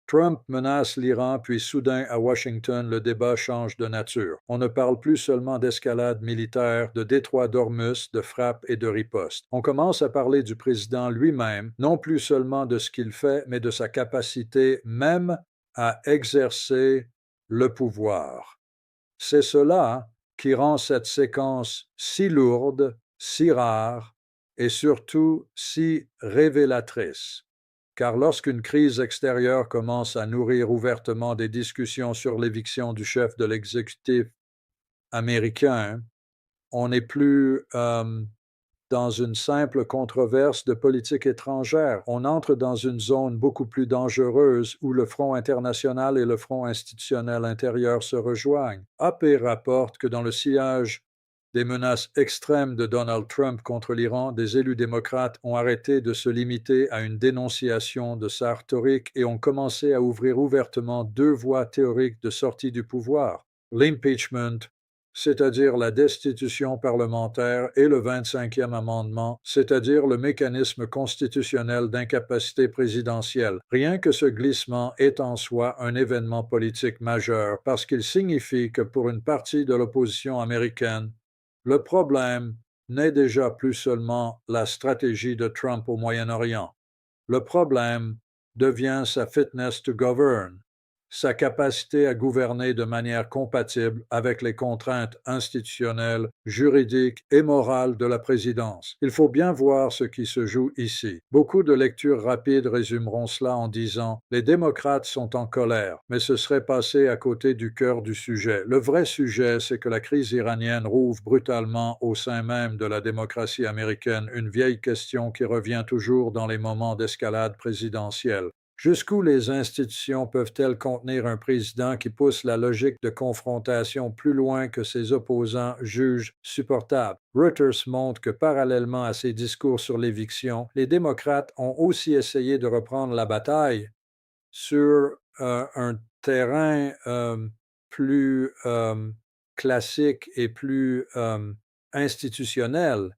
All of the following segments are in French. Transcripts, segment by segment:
Trump menace l'Iran, puis soudain à Washington, le débat change de nature. On ne parle plus seulement d'escalade militaire, de détroit d'Ormuz, de frappe et de riposte. On commence à parler du président lui-même, non plus seulement de ce qu'il fait, mais de sa capacité même à exercer le pouvoir. C'est cela qui rend cette séquence si lourde, si rare et surtout si révélatrice. Car lorsqu'une crise extérieure commence à nourrir ouvertement des discussions sur l'éviction du chef de l'exécutif américain, on n'est plus dans une simple controverse de politique étrangère. On entre dans une zone beaucoup plus dangereuse où le front international et le front institutionnel intérieur se rejoignent. AP rapporte que dans le sillage des menaces extrêmes de Donald Trump contre l'Iran, des élus démocrates ont arrêté de se limiter à une dénonciation de sa rhétorique et ont commencé à ouvrir ouvertement deux voies théoriques de sortie du pouvoir: l'impeachment, c'est-à-dire la destitution parlementaire, et le 25e amendement, c'est-à-dire le mécanisme constitutionnel d'incapacité présidentielle. Rien que ce glissement est en soi un événement politique majeur parce qu'il signifie que pour une partie de l'opposition américaine, le problème n'est déjà plus seulement la stratégie de Trump au Moyen-Orient. Le problème devient sa fitness to govern, sa capacité à gouverner de manière compatible avec les contraintes institutionnelles, juridiques et morales de la présidence. Il faut bien voir ce qui se joue ici. Beaucoup de lectures rapides résumeront cela en disant « Les démocrates sont en colère », mais ce serait passer à côté du cœur du sujet. Le vrai sujet, c'est que la crise iranienne rouvre brutalement au sein même de la démocratie américaine une vieille question qui revient toujours dans les moments d'escalade présidentielle. Jusqu'où les institutions peuvent-elles contenir un président qui pousse la logique de confrontation plus loin que ses opposants jugent supportable? Reuters montre que parallèlement à ces discours sur l'éviction, les démocrates ont aussi essayé de reprendre la bataille sur un terrain plus classique et plus institutionnel,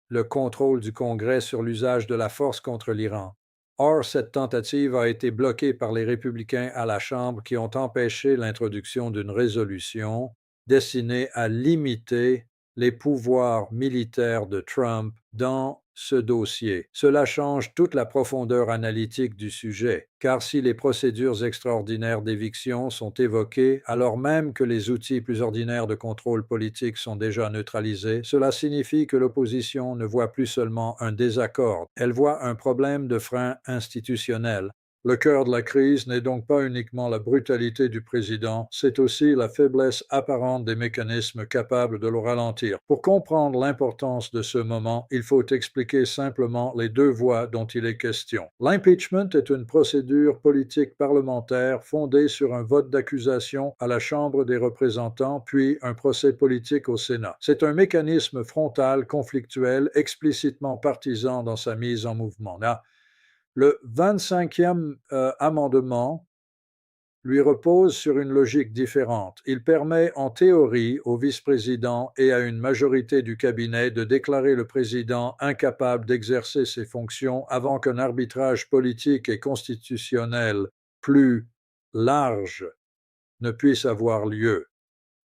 le contrôle du Congrès sur l'usage de la force contre l'Iran. Or, cette tentative a été bloquée par les républicains à la Chambre qui ont empêché l'introduction d'une résolution destinée à limiter les pouvoirs militaires de Trump dans ce dossier. Cela change toute la profondeur analytique du sujet, car si les procédures extraordinaires d'éviction sont évoquées, alors même que les outils plus ordinaires de contrôle politique sont déjà neutralisés, cela signifie que l'opposition ne voit plus seulement un désaccord, elle voit un problème de frein institutionnel. Le cœur de la crise n'est donc pas uniquement la brutalité du président, c'est aussi la faiblesse apparente des mécanismes capables de le ralentir. Pour comprendre l'importance de ce moment, il faut expliquer simplement les deux voies dont il est question. L'impeachment est une procédure politique parlementaire fondée sur un vote d'accusation à la Chambre des représentants, puis un procès politique au Sénat. C'est un mécanisme frontal, conflictuel, explicitement partisan dans sa mise en mouvement. Là, le 25e amendement lui repose sur une logique différente. Il permet en théorie au vice-président et à une majorité du cabinet de déclarer le président incapable d'exercer ses fonctions avant qu'un arbitrage politique et constitutionnel plus large ne puisse avoir lieu.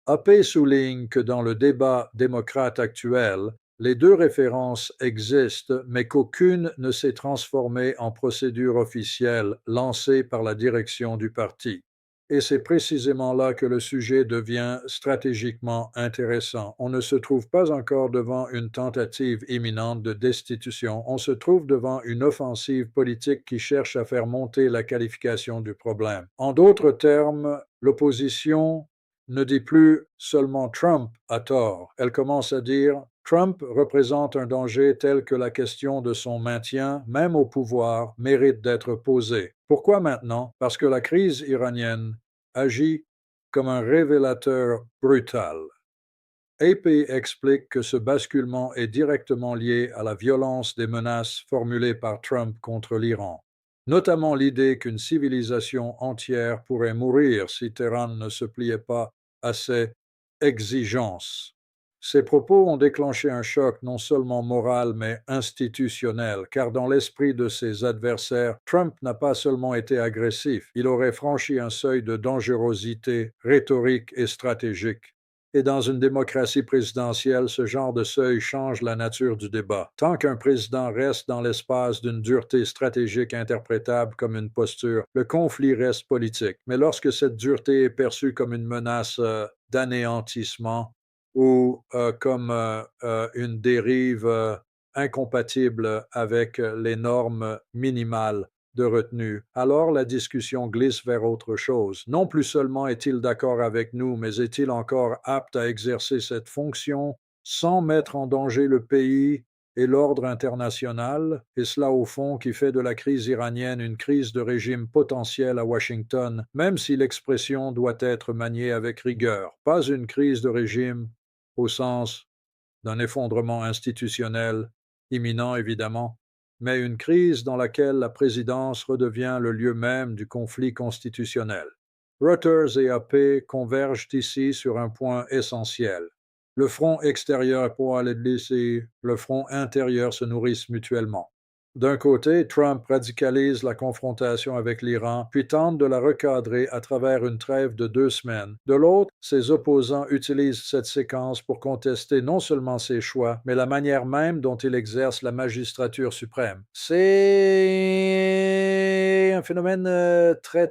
AP souligne que dans le débat démocrate actuel, les deux références existent, mais qu'aucune ne s'est transformée en procédure officielle lancée par la direction du parti. Et c'est précisément là que le sujet devient stratégiquement intéressant. On ne se trouve pas encore devant une tentative imminente de destitution, on se trouve devant une offensive politique qui cherche à faire monter la qualification du problème. En d'autres termes, l'opposition ne dit plus seulement Trump a tort, elle commence à dire Trump représente un danger tel que la question de son maintien, même au pouvoir, mérite d'être posée. Pourquoi maintenant? Parce que la crise iranienne agit comme un révélateur brutal. AP explique que ce basculement est directement lié à la violence des menaces formulées par Trump contre l'Iran, notamment l'idée qu'une civilisation entière pourrait mourir si Téhéran ne se pliait pas à ses exigences. Ces propos ont déclenché un choc non seulement moral, mais institutionnel, car dans l'esprit de ses adversaires, Trump n'a pas seulement été agressif, il aurait franchi un seuil de dangerosité rhétorique et stratégique. Et dans une démocratie présidentielle, ce genre de seuil change la nature du débat. Tant qu'un président reste dans l'espace d'une dureté stratégique interprétable comme une posture, le conflit reste politique. Mais lorsque cette dureté est perçue comme une menace d'anéantissement, ou comme une dérive incompatible avec les normes minimales de retenue. Alors la discussion glisse vers autre chose. Non plus seulement est-il d'accord avec nous, mais est-il encore apte à exercer cette fonction sans mettre en danger le pays et l'ordre international, et cela au fond qui fait de la crise iranienne une crise de régime potentielle à Washington, même si l'expression doit être maniée avec rigueur. Pas une crise de régime au sens d'un effondrement institutionnel imminent, évidemment, mais une crise dans laquelle la présidence redevient le lieu même du conflit constitutionnel. Reuters et AP convergent ici sur un point essentiel. Le front extérieur pour aller laisser le front intérieur se nourrissent mutuellement. D'un côté, Trump radicalise la confrontation avec l'Iran, puis tente de la recadrer à travers une trêve de 2 semaines. De l'autre, ses opposants utilisent cette séquence pour contester non seulement ses choix, mais la manière même dont il exerce la magistrature suprême. C'est un phénomène très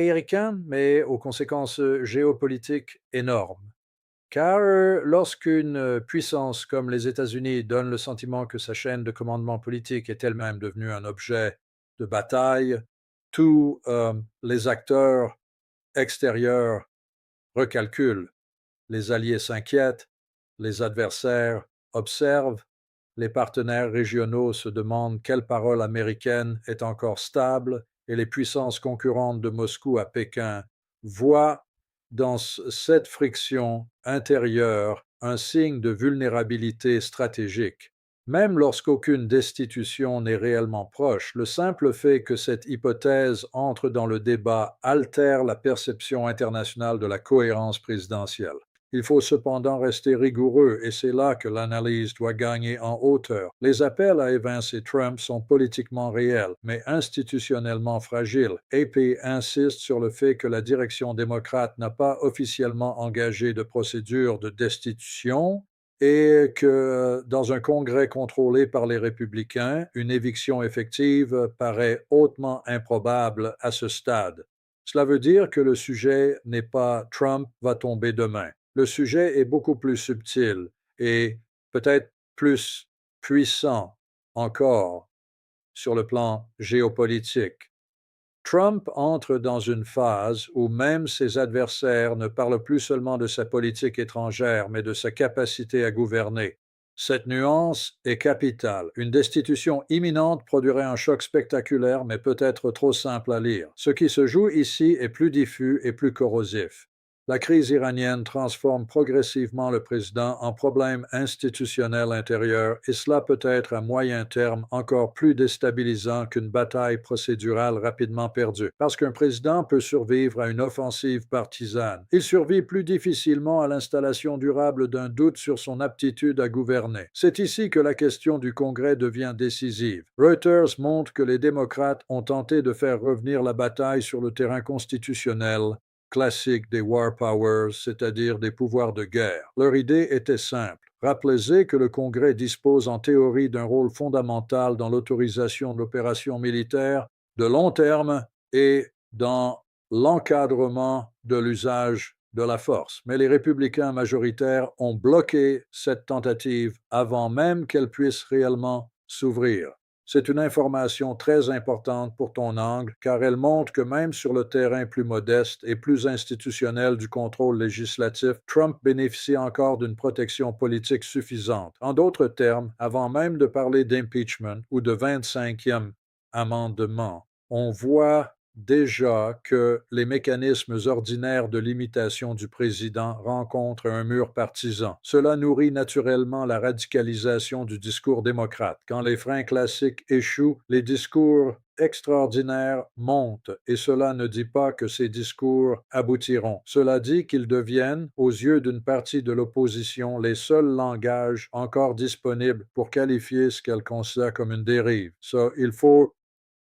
américain, mais aux conséquences géopolitiques énormes. Car lorsqu'une puissance comme les États-Unis donne le sentiment que sa chaîne de commandement politique est elle-même devenue un objet de bataille, tous les acteurs extérieurs recalculent. Les alliés s'inquiètent, les adversaires observent, les partenaires régionaux se demandent quelle parole américaine est encore stable et les puissances concurrentes de Moscou à Pékin voient dans cette friction intérieure un signe de vulnérabilité stratégique. Même lorsqu'aucune destitution n'est réellement proche, le simple fait que cette hypothèse entre dans le débat altère la perception internationale de la cohérence présidentielle. Il faut cependant rester rigoureux et c'est là que l'analyse doit gagner en hauteur. Les appels à évincer Trump sont politiquement réels, mais institutionnellement fragiles. AP insiste sur le fait que la direction démocrate n'a pas officiellement engagé de procédure de destitution et que dans un Congrès contrôlé par les républicains, une éviction effective paraît hautement improbable à ce stade. Cela veut dire que le sujet n'est pas Trump va tomber demain. Le sujet est beaucoup plus subtil et peut-être plus puissant encore sur le plan géopolitique. Trump entre dans une phase où même ses adversaires ne parlent plus seulement de sa politique étrangère, mais de sa capacité à gouverner. Cette nuance est capitale. Une destitution imminente produirait un choc spectaculaire, mais peut-être trop simple à lire. Ce qui se joue ici est plus diffus et plus corrosif. La crise iranienne transforme progressivement le président en problème institutionnel intérieur et cela peut être à moyen terme encore plus déstabilisant qu'une bataille procédurale rapidement perdue. Parce qu'un président peut survivre à une offensive partisane, il survit plus difficilement à l'installation durable d'un doute sur son aptitude à gouverner. C'est ici que la question du Congrès devient décisive. Reuters montre que les démocrates ont tenté de faire revenir la bataille sur le terrain constitutionnel classique des war powers, c'est-à-dire des pouvoirs de guerre. Leur idée était simple. Rappelez que le Congrès dispose en théorie d'un rôle fondamental dans l'autorisation de l'opération militaire de long terme et dans l'encadrement de l'usage de la force. Mais les républicains majoritaires ont bloqué cette tentative avant même qu'elle puisse réellement s'ouvrir. C'est une information très importante pour ton angle, car elle montre que même sur le terrain plus modeste et plus institutionnel du contrôle législatif, Trump bénéficie encore d'une protection politique suffisante. En d'autres termes, avant même de parler d'impeachment ou de 25e amendement, on voit déjà que les mécanismes ordinaires de limitation du président rencontrent un mur partisan. Cela nourrit naturellement la radicalisation du discours démocrate. Quand les freins classiques échouent, les discours extraordinaires montent, et cela ne dit pas que ces discours aboutiront. Cela dit qu'ils deviennent, aux yeux d'une partie de l'opposition, les seuls langages encore disponibles pour qualifier ce qu'elle considère comme une dérive. Il faut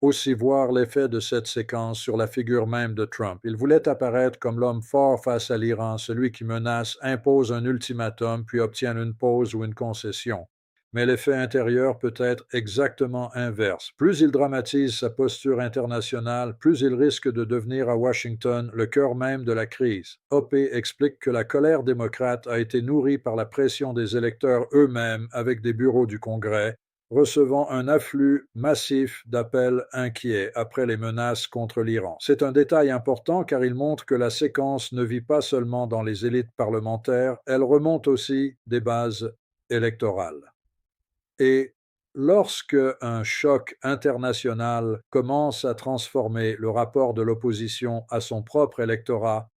aussi voir l'effet de cette séquence sur la figure même de Trump. Il voulait apparaître comme l'homme fort face à l'Iran, celui qui menace, impose un ultimatum, puis obtient une pause ou une concession. Mais l'effet intérieur peut être exactement inverse. Plus il dramatise sa posture internationale, plus il risque de devenir à Washington le cœur même de la crise. OP explique que la colère démocrate a été nourrie par la pression des électeurs eux-mêmes avec des bureaux du Congrès, recevant un afflux massif d'appels inquiets après les menaces contre l'Iran. C'est un détail important car il montre que la séquence ne vit pas seulement dans les élites parlementaires, elle remonte aussi des bases électorales. Et lorsque un choc international commence à transformer le rapport de l'opposition à son propre électorat,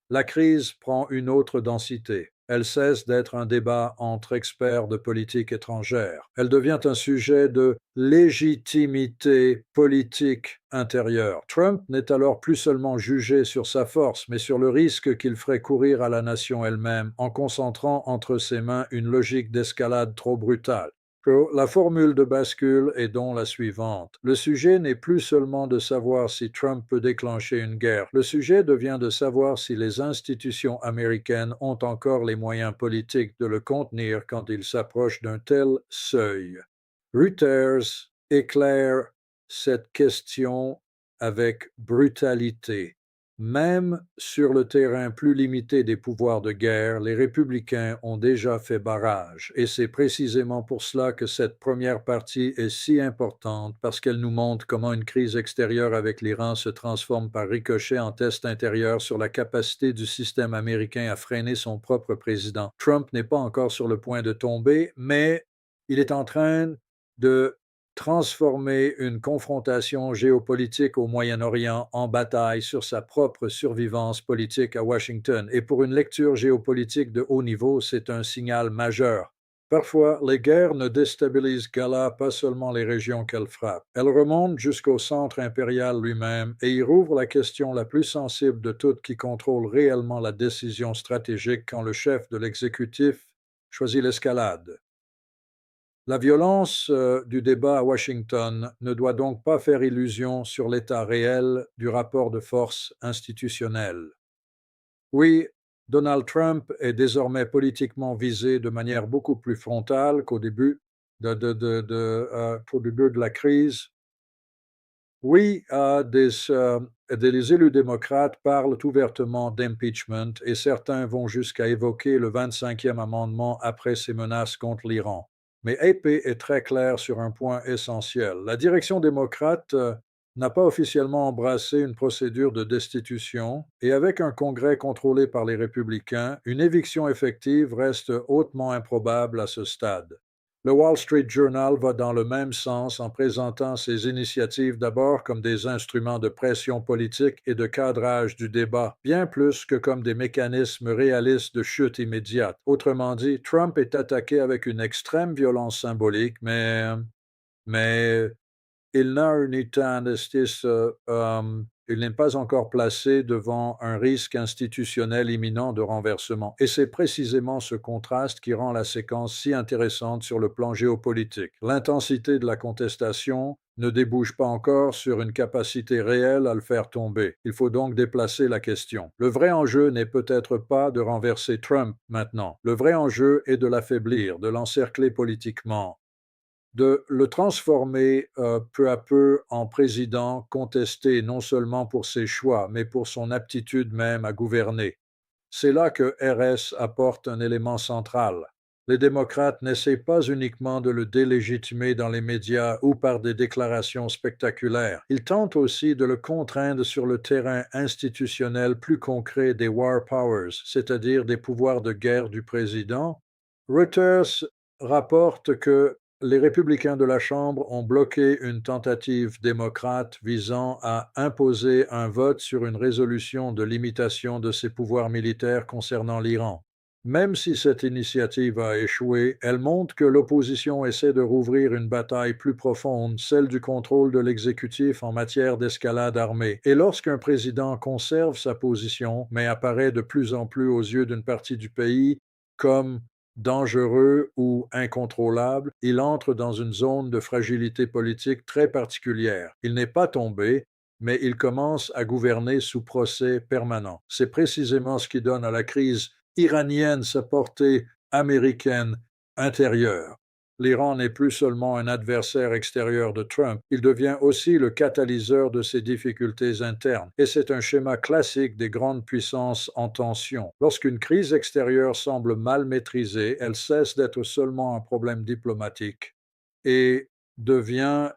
la crise prend une autre densité. Elle cesse d'être un débat entre experts de politique étrangère. Elle devient un sujet de légitimité politique intérieure. Trump n'est alors plus seulement jugé sur sa force, mais sur le risque qu'il ferait courir à la nation elle-même en concentrant entre ses mains une logique d'escalade trop brutale. La formule de bascule est donc la suivante. Le sujet n'est plus seulement de savoir si Trump peut déclencher une guerre. Le sujet devient de savoir si les institutions américaines ont encore les moyens politiques de le contenir quand il s'approche d'un tel seuil. Reuters éclaire cette question avec brutalité. Même sur le terrain plus limité des pouvoirs de guerre, les républicains ont déjà fait barrage. Et c'est précisément pour cela que cette première partie est si importante, parce qu'elle nous montre comment une crise extérieure avec l'Iran se transforme par ricochet en test intérieur sur la capacité du système américain à freiner son propre président. Trump n'est pas encore sur le point de tomber, mais il est en train de transformer une confrontation géopolitique au Moyen-Orient en bataille sur sa propre survivance politique à Washington. Et pour une lecture géopolitique de haut niveau, c'est un signal majeur. Parfois, les guerres ne déstabilisent qu'Allah pas seulement les régions qu'elles frappent. Elles remontent jusqu'au centre impérial lui-même et y rouvrent la question la plus sensible de toutes qui contrôle réellement la décision stratégique quand le chef de l'exécutif choisit l'escalade. La violence du débat à Washington ne doit donc pas faire illusion sur l'état réel du rapport de force institutionnel. Oui, Donald Trump est désormais politiquement visé de manière beaucoup plus frontale qu'au début au début de la crise. Oui, des élus démocrates parlent ouvertement d'impeachment et certains vont jusqu'à évoquer le 25e amendement après ces menaces contre l'Iran. Mais AP est très clair sur un point essentiel. La direction démocrate n'a pas officiellement embrassé une procédure de destitution et avec un Congrès contrôlé par les républicains, une éviction effective reste hautement improbable à ce stade. Le Wall Street Journal va dans le même sens en présentant ces initiatives d'abord comme des instruments de pression politique et de cadrage du débat, bien plus que comme des mécanismes réalistes de chute immédiate. Autrement dit, Trump est attaqué avec une extrême violence symbolique, mais il n'a un état justice, il n'est pas encore placé devant un risque institutionnel imminent de renversement. Et c'est précisément ce contraste qui rend la séquence si intéressante sur le plan géopolitique. L'intensité de la contestation ne débouche pas encore sur une capacité réelle à le faire tomber. Il faut donc déplacer la question. Le vrai enjeu n'est peut-être pas de renverser Trump maintenant. Le vrai enjeu est de l'affaiblir, de l'encercler politiquement, de le transformer peu à peu en président contesté non seulement pour ses choix, mais pour son aptitude même à gouverner. C'est là que RS apporte un élément central. Les démocrates n'essaient pas uniquement de le délégitimer dans les médias ou par des déclarations spectaculaires. Ils tentent aussi de le contraindre sur le terrain institutionnel plus concret des war powers, c'est-à-dire des pouvoirs de guerre du président. Reuters rapporte que Les républicains de la Chambre ont bloqué une tentative démocrate visant à imposer un vote sur une résolution de limitation de ses pouvoirs militaires concernant l'Iran. Même si cette initiative a échoué, elle montre que l'opposition essaie de rouvrir une bataille plus profonde, celle du contrôle de l'exécutif en matière d'escalade armée. Et lorsqu'un président conserve sa position, mais apparaît de plus en plus aux yeux d'une partie du pays comme dangereux ou incontrôlable, il entre dans une zone de fragilité politique très particulière. Il n'est pas tombé, mais il commence à gouverner sous procès permanent. C'est précisément ce qui donne à la crise iranienne sa portée américaine intérieure. L'Iran n'est plus seulement un adversaire extérieur de Trump, il devient aussi le catalyseur de ses difficultés internes. Et c'est un schéma classique des grandes puissances en tension. Lorsqu'une crise extérieure semble mal maîtrisée, elle cesse d'être seulement un problème diplomatique et devient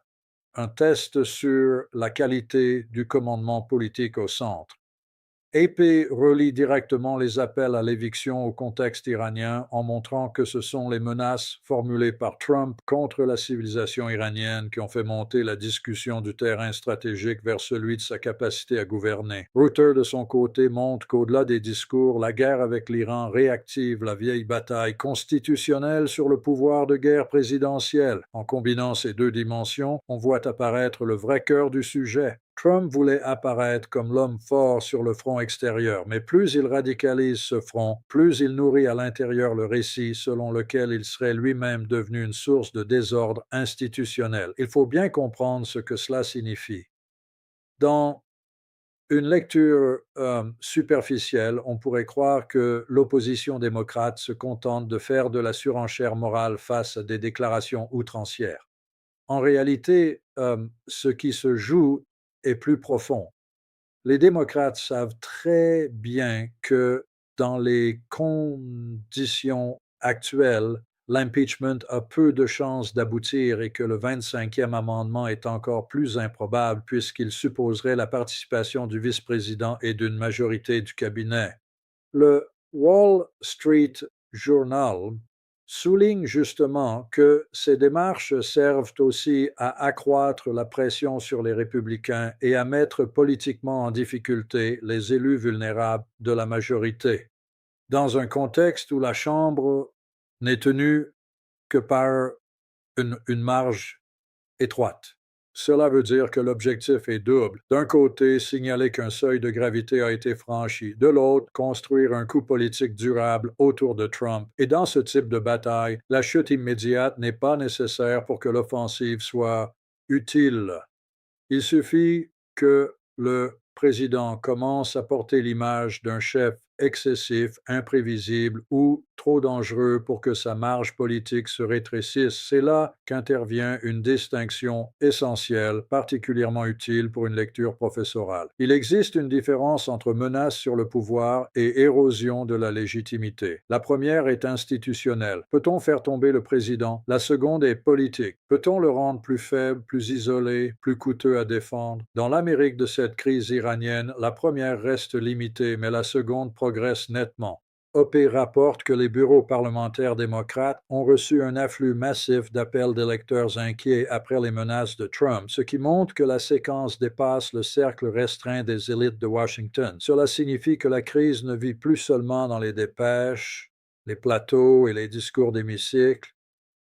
un test sur la qualité du commandement politique au centre. AP relie directement les appels à l'éviction au contexte iranien en montrant que ce sont les menaces formulées par Trump contre la civilisation iranienne qui ont fait monter la discussion du terrain stratégique vers celui de sa capacité à gouverner. Reuter, de son côté, montre qu'au-delà des discours, la guerre avec l'Iran réactive la vieille bataille constitutionnelle sur le pouvoir de guerre présidentielle. En combinant ces deux dimensions, on voit apparaître le vrai cœur du sujet. Trump voulait apparaître comme l'homme fort sur le front extérieur, mais plus il radicalise ce front, plus il nourrit à l'intérieur le récit selon lequel il serait lui-même devenu une source de désordre institutionnel. Il faut bien comprendre ce que cela signifie. Dans une lecture superficielle, on pourrait croire que l'opposition démocrate se contente de faire de la surenchère morale face à des déclarations outrancières. En réalité, ce qui se joue est plus profond. Les démocrates savent très bien que dans les conditions actuelles, l'impeachment a peu de chances d'aboutir et que le 25e amendement est encore plus improbable puisqu'il supposerait la participation du vice-président et d'une majorité du cabinet. Le Wall Street Journal souligne justement que ces démarches servent aussi à accroître la pression sur les républicains et à mettre politiquement en difficulté les élus vulnérables de la majorité, dans un contexte où la Chambre n'est tenue que par une marge étroite. Cela veut dire que l'objectif est double. D'un côté, signaler qu'un seuil de gravité a été franchi. De l'autre, construire un coup politique durable autour de Trump. Et dans ce type de bataille, la chute immédiate n'est pas nécessaire pour que l'offensive soit utile. Il suffit que le président commence à porter l'image d'un chef excessif, imprévisible ou trop dangereux pour que sa marge politique se rétrécisse. C'est là qu'intervient une distinction essentielle, particulièrement utile pour une lecture professorale. Il existe une différence entre menace sur le pouvoir et érosion de la légitimité. La première est institutionnelle. Peut-on faire tomber le président? La seconde est politique. Peut-on le rendre plus faible, plus isolé, plus coûteux à défendre? Dans l'Amérique de cette crise iranienne, la première reste limitée, mais la seconde progresse nettement. OP rapporte que les bureaux parlementaires démocrates ont reçu un afflux massif d'appels d'électeurs inquiets après les menaces de Trump, ce qui montre que la séquence dépasse le cercle restreint des élites de Washington. Cela signifie que la crise ne vit plus seulement dans les dépêches, les plateaux et les discours d'hémicycle.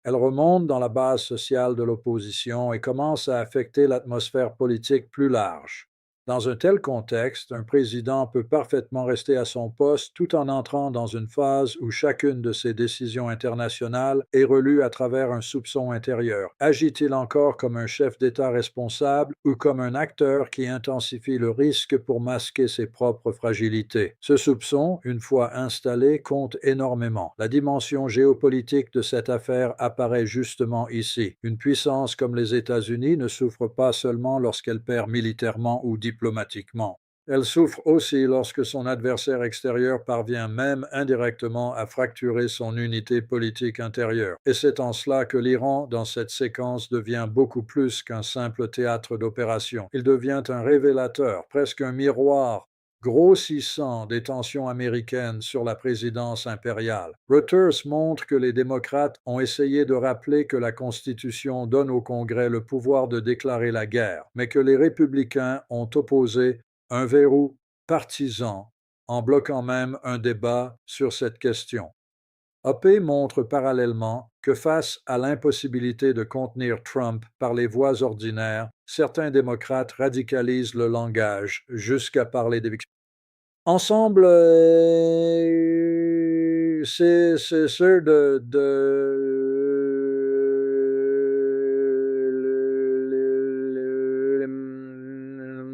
Elle remonte dans la base sociale de l'opposition et commence à affecter l'atmosphère politique plus large. Dans un tel contexte, un président peut parfaitement rester à son poste tout en entrant dans une phase où chacune de ses décisions internationales est relue à travers un soupçon intérieur. Agit-il encore comme un chef d'État responsable ou comme un acteur qui intensifie le risque pour masquer ses propres fragilités? Ce soupçon, une fois installé, compte énormément. La dimension géopolitique de cette affaire apparaît justement ici. Une puissance comme les États-Unis ne souffre pas seulement lorsqu'elle perd militairement ou diplomatiquement. Elle souffre aussi lorsque son adversaire extérieur parvient même indirectement à fracturer son unité politique intérieure. Et c'est en cela que l'Iran, dans cette séquence, devient beaucoup plus qu'un simple théâtre d'opération. Il devient un révélateur, presque un miroir grossissant des tensions américaines sur la présidence impériale. Reuters montre que les démocrates ont essayé de rappeler que la Constitution donne au Congrès le pouvoir de déclarer la guerre, mais que les républicains ont opposé un verrou partisan en bloquant même un débat sur cette question. AP montre parallèlement que face à l'impossibilité de contenir Trump par les voies ordinaires, certains démocrates radicalisent le langage jusqu'à parler d'éviction. Ensemble, c'est sûr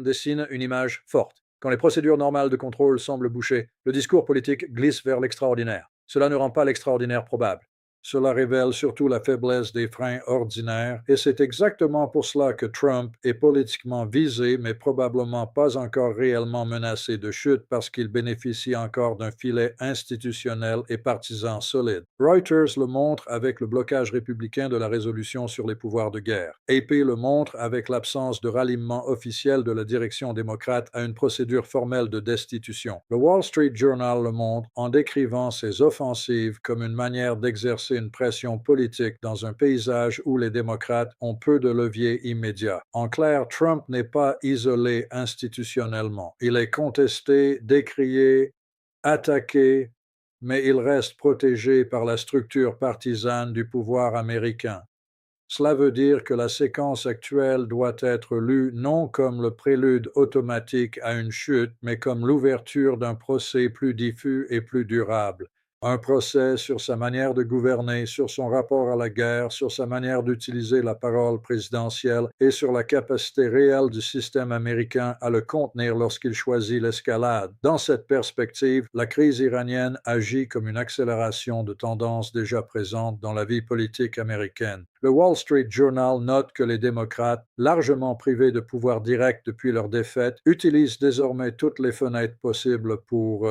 dessine une image forte. Quand les procédures normales de contrôle semblent boucher, le discours politique glisse vers l'extraordinaire. Cela ne rend pas l'extraordinaire probable. Cela révèle surtout la faiblesse des freins ordinaires, et c'est exactement pour cela que Trump est politiquement visé, mais probablement pas encore réellement menacé de chute parce qu'il bénéficie encore d'un filet institutionnel et partisan solide. Reuters le montre avec le blocage républicain de la résolution sur les pouvoirs de guerre. AP le montre avec l'absence de ralliement officiel de la direction démocrate à une procédure formelle de destitution. Le Wall Street Journal le montre en décrivant ces offensives comme une manière d'exercer une pression politique dans un paysage où les démocrates ont peu de leviers immédiats. En clair, Trump n'est pas isolé institutionnellement. Il est contesté, décrié, attaqué, mais il reste protégé par la structure partisane du pouvoir américain. Cela veut dire que la séquence actuelle doit être lue non comme le prélude automatique à une chute, mais comme l'ouverture d'un procès plus diffus et plus durable. Un procès sur sa manière de gouverner, sur son rapport à la guerre, sur sa manière d'utiliser la parole présidentielle et sur la capacité réelle du système américain à le contenir lorsqu'il choisit l'escalade. Dans cette perspective, la crise iranienne agit comme une accélération de tendances déjà présentes dans la vie politique américaine. Le Wall Street Journal note que les démocrates, largement privés de pouvoir direct depuis leur défaite, utilisent désormais toutes les fenêtres possibles pour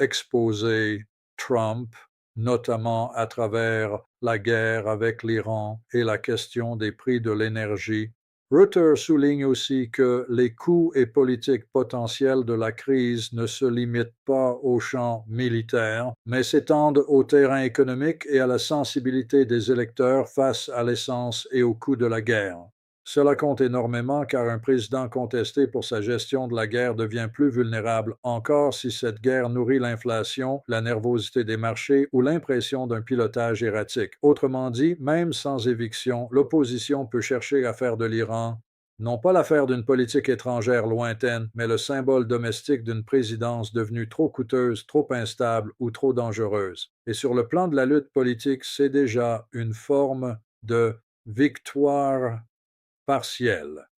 exposer Trump, notamment à travers la guerre avec l'Iran et la question des prix de l'énergie. Reuters souligne aussi que les coûts et politiques potentiels de la crise ne se limitent pas au champ militaire, mais s'étendent au terrain économique et à la sensibilité des électeurs face à l'essence et au coût de la guerre. Cela compte énormément car un président contesté pour sa gestion de la guerre devient plus vulnérable encore si cette guerre nourrit l'inflation, la nervosité des marchés ou l'impression d'un pilotage erratique. Autrement dit, même sans éviction, l'opposition peut chercher à faire de l'Iran non pas l'affaire d'une politique étrangère lointaine, mais le symbole domestique d'une présidence devenue trop coûteuse, trop instable ou trop dangereuse. Et sur le plan de la lutte politique, c'est déjà une forme de victoire partielle.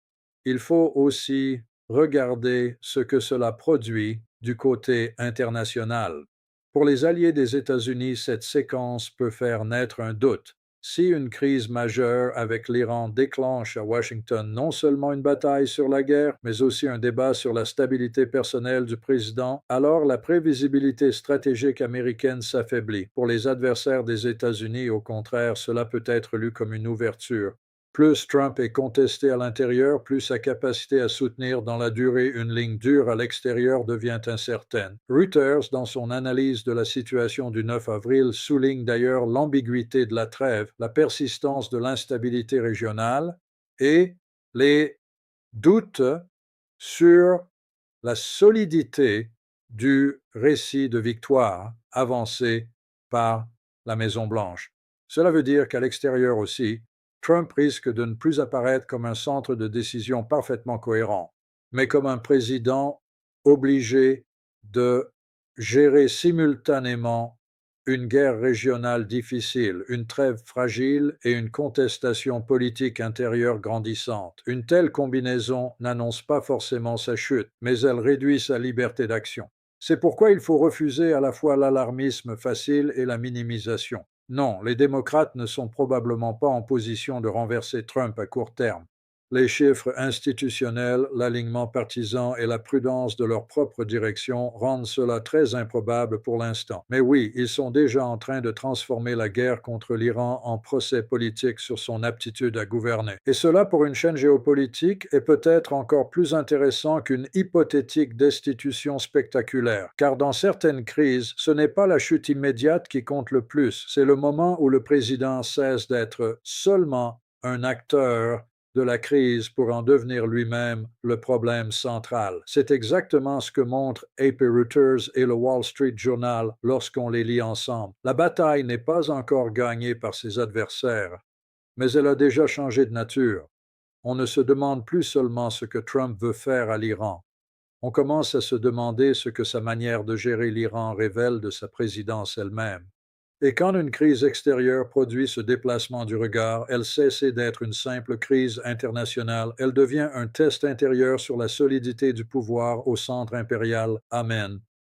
Il faut aussi regarder ce que cela produit du côté international. Pour les alliés des États-Unis, cette séquence peut faire naître un doute. Si une crise majeure avec l'Iran déclenche à Washington non seulement une bataille sur la guerre, mais aussi un débat sur la stabilité personnelle du président, alors la prévisibilité stratégique américaine s'affaiblit. Pour les adversaires des États-Unis, au contraire, cela peut être lu comme une ouverture. Plus Trump est contesté à l'intérieur, plus sa capacité à soutenir dans la durée une ligne dure à l'extérieur devient incertaine. Reuters, dans son analyse de la situation du 9 avril, souligne d'ailleurs l'ambiguïté de la trêve, la persistance de l'instabilité régionale et les doutes sur la solidité du récit de victoire avancé par la Maison-Blanche. Cela veut dire qu'à l'extérieur aussi, Trump risque de ne plus apparaître comme un centre de décision parfaitement cohérent, mais comme un président obligé de gérer simultanément une guerre régionale difficile, une trêve fragile et une contestation politique intérieure grandissante. Une telle combinaison n'annonce pas forcément sa chute, mais elle réduit sa liberté d'action. C'est pourquoi il faut refuser à la fois l'alarmisme facile et la minimisation. Non, les démocrates ne sont probablement pas en position de renverser Trump à court terme. Les chiffres institutionnels, l'alignement partisan et la prudence de leur propre direction rendent cela très improbable pour l'instant. Mais oui, ils sont déjà en train de transformer la guerre contre l'Iran en procès politique sur son aptitude à gouverner. Et cela, pour une chaîne géopolitique, est peut-être encore plus intéressant qu'une hypothétique destitution spectaculaire. Car dans certaines crises, ce n'est pas la chute immédiate qui compte le plus, c'est le moment où le président cesse d'être seulement un acteur de la crise pour en devenir lui-même le problème central. C'est exactement ce que montrent AP Reuters et le Wall Street Journal lorsqu'on les lit ensemble. La bataille n'est pas encore gagnée par ses adversaires, mais elle a déjà changé de nature. On ne se demande plus seulement ce que Trump veut faire à l'Iran. On commence à se demander ce que sa manière de gérer l'Iran révèle de sa présidence elle-même. Et quand une crise extérieure produit ce déplacement du regard, elle cesse d'être une simple crise internationale, elle devient un test intérieur sur la solidité du pouvoir au centre impérial. Amen.